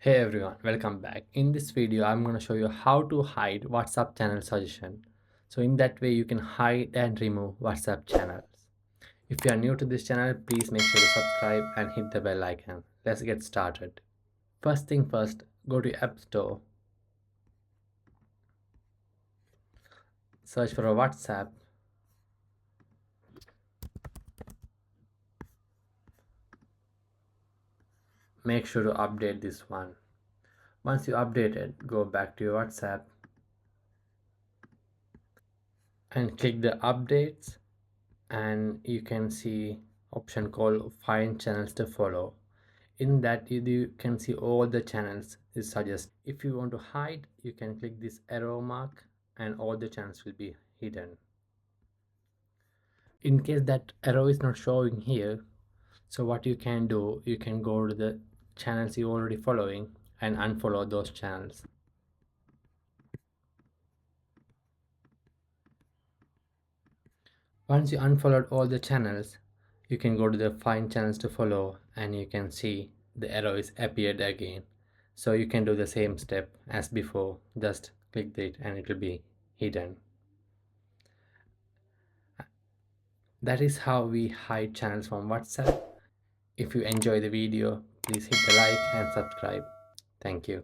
Hey everyone, welcome back. In this video, I'm going to show you how to hide WhatsApp channel suggestion. So in that way, you can hide and remove WhatsApp channels. If you are new to this channel, please make sure to subscribe and hit the bell icon. Let's get started. First thing first, go to App Store, search for a WhatsApp, make sure to update this one. Once you update it, go back to your WhatsApp and click the updates, and you can see option called find channels to follow. In that you can see all the channels is suggest. If you want to hide, you can click this arrow mark and all the channels will be hidden. In case that arrow is not showing here, so what you can do, you can go to the channels you already following and unfollow those channels. Once you unfollowed all the channels, you can go to the find channels to follow and you can see the arrow is appeared again. So you can do the same step as before, just click it and it will be hidden. That is how we hide channels from WhatsApp. If you enjoy the video, please hit the like and subscribe. Thank you.